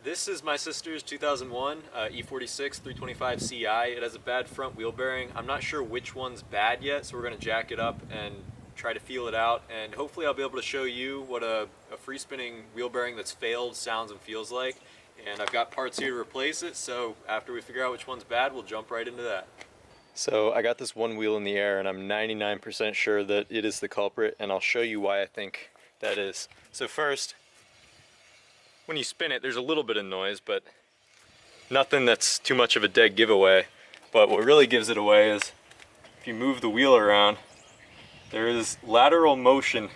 This is my sister's 2001 E46 325 CI. It has a bad front wheel bearing. I'm not sure which one's bad yet, so we're going to jack it up and try to feel it out, and hopefully I'll be able to show you what a free spinning wheel bearing that's failed sounds and feels like. And I've got parts here to replace it, so after we figure out which one's bad, we'll jump right into that. So I got this one wheel in the air and I'm 99% sure that it is the culprit, and I'll show you why I think that is. So first, when you spin it, there's a little bit of noise, but nothing that's too much of a dead giveaway. But what really gives it away is if you move the wheel around, there is lateral motion.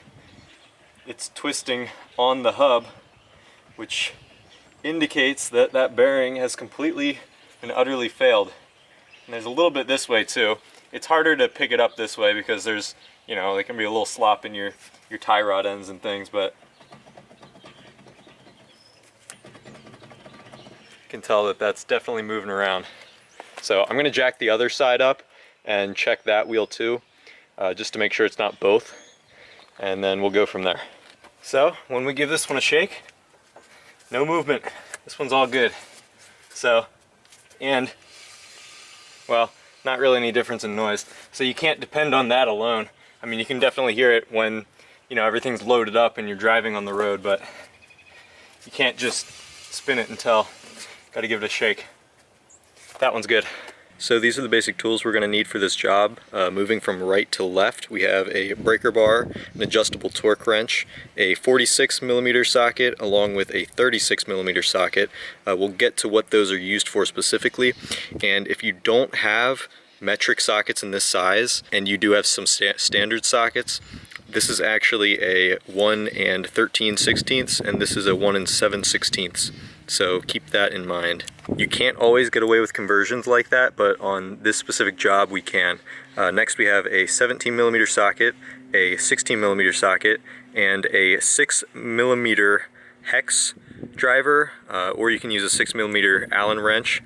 It's twisting on the hub, which indicates that that bearing has completely and utterly failed. And there's a little bit this way too. It's harder to pick it up this way because there's, you know, there can be a little slop in your tie rod ends and things, but you can tell that that's definitely moving around. So I'm gonna jack the other side up and check that wheel too, just to make sure it's not both, and then we'll go from there. So when we give this one a shake, no movement. This one's all good. So, and, well, not really any difference in noise. So you can't depend on that alone. I mean, you can definitely hear it when, you know, everything's loaded up and you're driving on the road, but you can't just spin it and tell. Gotta give it a shake. That one's good. So these are the basic tools we're going to need for this job. Moving from right to left, we have a breaker bar, an adjustable torque wrench, a 46mm socket, along with a 36mm socket. We'll get to what those are used for specifically. And if you don't have metric sockets in this size, and you do have some standard sockets, this is actually a 1 13/16, and this is a 1 7/16. So keep that in mind. You can't always get away with conversions like that, but on this specific job we can. Next we have a 17mm socket, a 16mm socket, and a 6mm hex driver, or you can use a 6mm Allen wrench.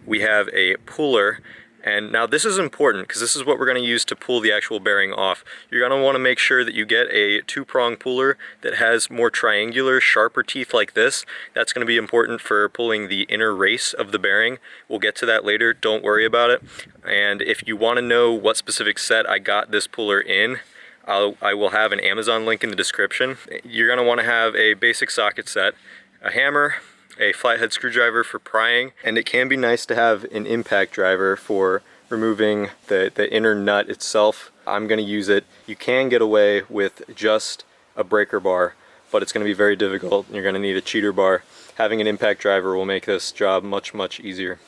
We have a puller. And now this is important because this is what we're going to use to pull the actual bearing off. You're going to want to make sure that you get a two-prong puller that has more triangular, sharper teeth like this. That's going to be important for pulling the inner race of the bearing. We'll get to that later, don't worry about it. And if you want to know what specific set I got this puller in, I will have an Amazon link in the description. You're going to want to have a basic socket set, a hammer, a flathead screwdriver for prying, and it can be nice to have an impact driver for removing the inner nut itself. I'm going to use it. You can get away with just a breaker bar, but it's going to be very difficult. You're going to need a cheater bar. Having an impact driver will make this job much, much easier.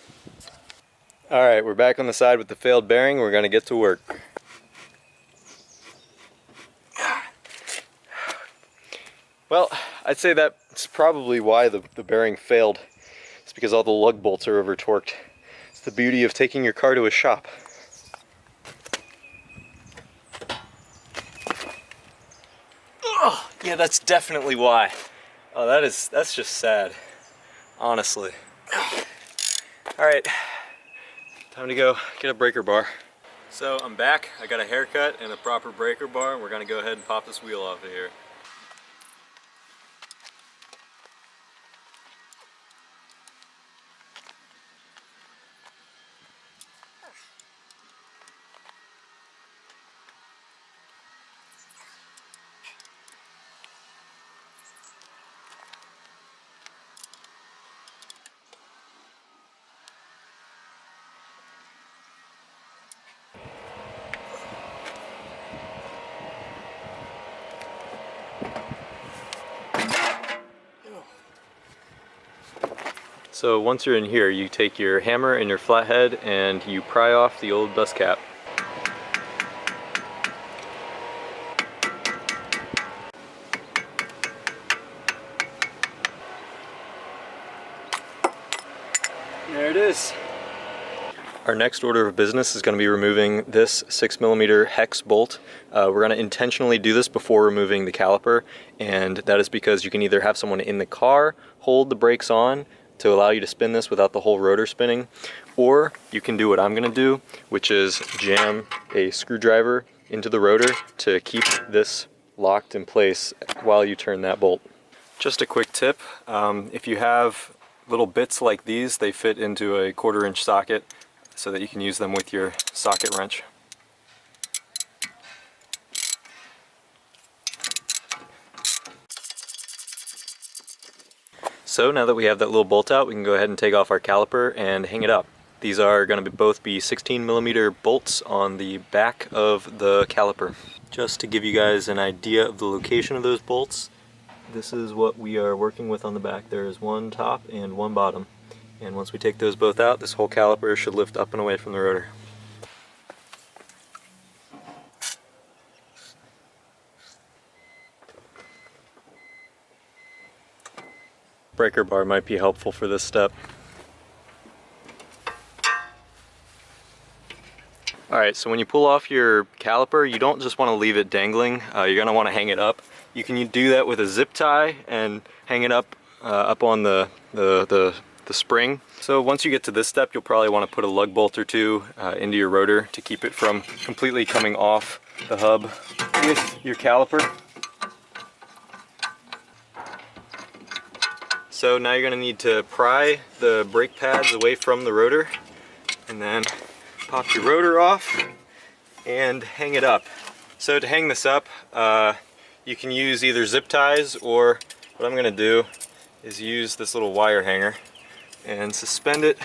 Alright, we're back on the side with the failed bearing. We're going to get to work. Well, I'd say that's probably why the bearing failed. It's because all the lug bolts are over torqued. It's the beauty of taking your car to a shop. Oh, yeah, that's definitely why. Oh, that's just sad, honestly. Alright, time to go get a breaker bar. So I'm back, I got a haircut and a proper breaker bar, and we're gonna go ahead and pop this wheel off of here. So once you're in here, you take your hammer and your flathead and you pry off the old dust cap. There it is. Our next order of business is going to be removing this 6mm hex bolt. We're going to intentionally do this before removing the caliper, and that is because you can either have someone in the car hold the brakes on to allow you to spin this without the whole rotor spinning, or you can do what I'm going to do, which is jam a screwdriver into the rotor to keep this locked in place while you turn that bolt. Just a quick tip, if you have little bits like these, they fit into a 1/4 inch socket so that you can use them with your socket wrench. So now that we have that little bolt out, we can go ahead and take off our caliper and hang it up. These are going to both be 16mm bolts on the back of the caliper. Just to give you guys an idea of the location of those bolts, this is what we are working with on the back. There is one top and one bottom. And once we take those both out, this whole caliper should lift up and away from the rotor. Breaker bar might be helpful for this step. Alright, so when you pull off your caliper, you don't just want to leave it dangling. You're going to want to hang it up. You can do that with a zip tie and hang it up on the spring. So once you get to this step, you'll probably want to put a lug bolt or two into your rotor to keep it from completely coming off the hub with your caliper. So now you're going to need to pry the brake pads away from the rotor and then pop your rotor off and hang it up. So to hang this up, you can use either zip ties, or what I'm going to do is use this little wire hanger and suspend it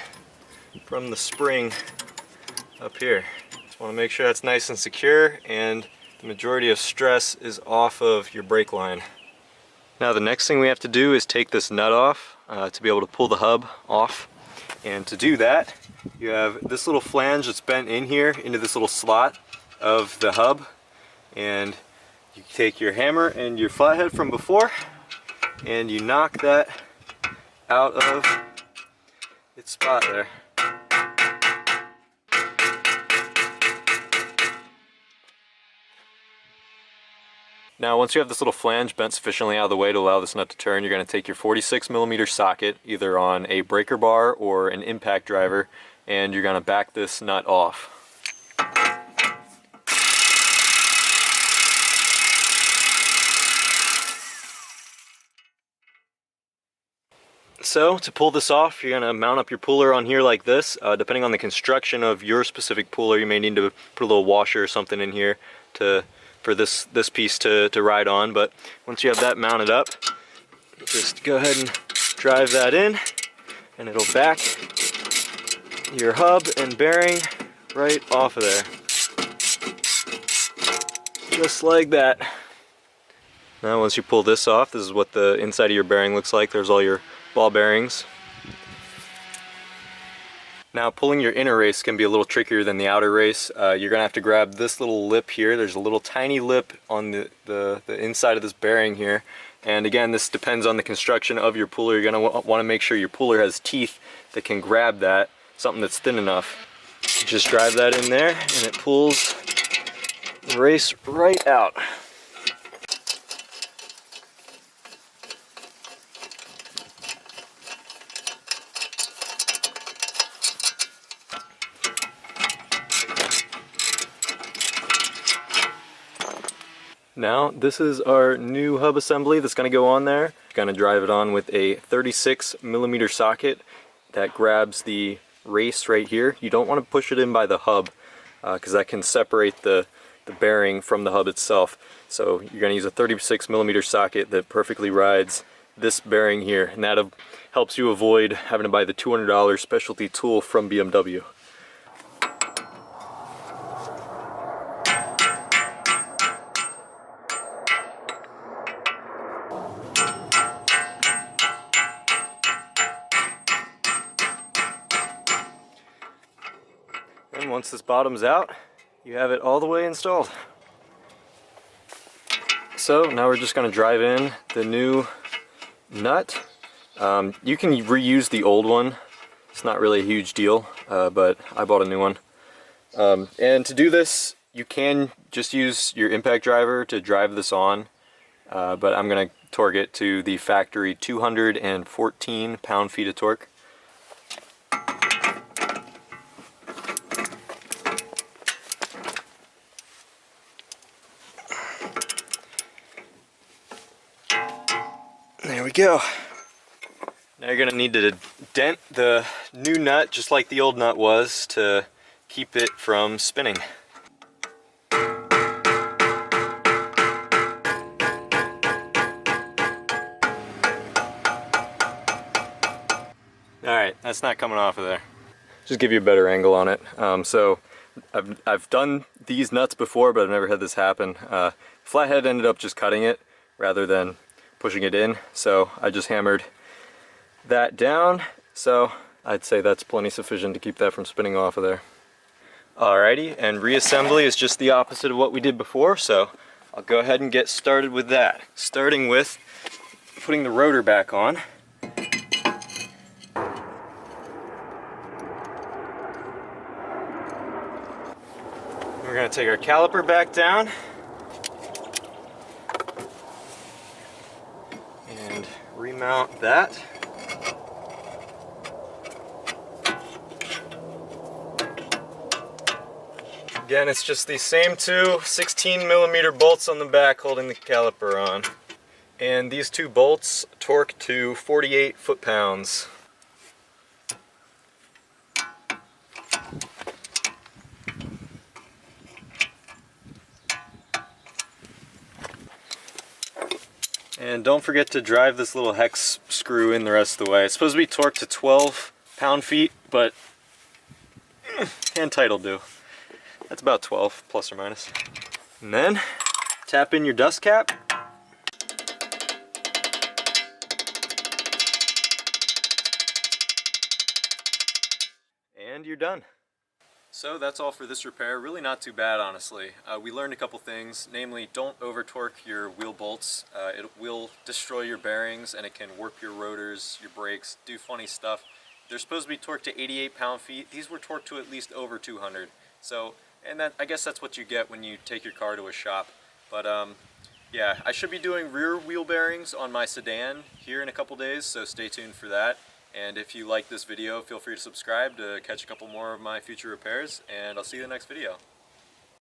from the spring up here. Just want to make sure that's nice and secure and the majority of stress is off of your brake line. Now the next thing we have to do is take this nut off to be able to pull the hub off. And to do that, you have this little flange that's bent in here into this little slot of the hub, and you take your hammer and your flathead from before and you knock that out of its spot there. Now once you have this little flange bent sufficiently out of the way to allow this nut to turn, you're going to take your 46mm socket either on a breaker bar or an impact driver, and you're going to back this nut off. So to pull this off, you're going to mount up your puller on here like this. Depending on the construction of your specific puller, you may need to put a little washer or something in here for this piece to ride on. But once you have that mounted up, just go ahead and drive that in and it'll back your hub and bearing right off of there. Just like that. Now once you pull this off, this is what the inside of your bearing looks like. There's all your ball bearings. Now pulling your inner race can be a little trickier than the outer race. You're gonna have to grab this little lip here. There's a little tiny lip on the inside of this bearing here. And again, this depends on the construction of your puller. You're gonna want to make sure your puller has teeth that can grab that, something that's thin enough. Just drive that in there and it pulls the race right out. Now this is our new hub assembly that's going to go on there. Going to drive it on with a 36mm socket that grabs the race right here. You don't want to push it in by the hub because that can separate the bearing from the hub itself. So you're going to use a 36mm socket that perfectly rides this bearing here, and that helps you avoid having to buy the $200 specialty tool from BMW. And once this bottom's out, you have it all the way installed. So now we're just going to drive in the new nut. You can reuse the old one. It's not really a huge deal, but I bought a new one. And to do this, you can just use your impact driver to drive this on, but I'm going to torque it to the factory 214 pound-feet of torque. There we go. Now you're gonna need to dent the new nut just like the old nut was to keep it from spinning. Alright, that's not coming off of there. Just give you a better angle on it. So I've done these nuts before, but I've never had this happen. Flathead ended up just cutting it rather than pushing it in, so I just hammered that down. So I'd say that's plenty sufficient to keep that from spinning off of there. Alrighty, and reassembly is just the opposite of what we did before, so I'll go ahead and get started with that. Starting with putting the rotor back on. We're going to take our caliper back down and remount that. Again, it's just these same two 16mm bolts on the back holding the caliper on. And these two bolts torque to 48 foot-pounds. And don't forget to drive this little hex screw in the rest of the way. It's supposed to be torqued to 12 pound-feet, but hand tight will do. That's about 12, plus or minus. And then tap in your dust cap. And you're done. So that's all for this repair. Really not too bad, honestly. We learned a couple things, namely don't over torque your wheel bolts. It will destroy your bearings and it can warp your rotors, your brakes, do funny stuff. They're supposed to be torqued to 88 pound-feet. These were torqued to at least over 200. So, and that, I guess that's what you get when you take your car to a shop. But yeah, I should be doing rear wheel bearings on my sedan here in a couple days, so stay tuned for that. And if you like this video, feel free to subscribe to catch a couple more of my future repairs, and I'll see you in the next video.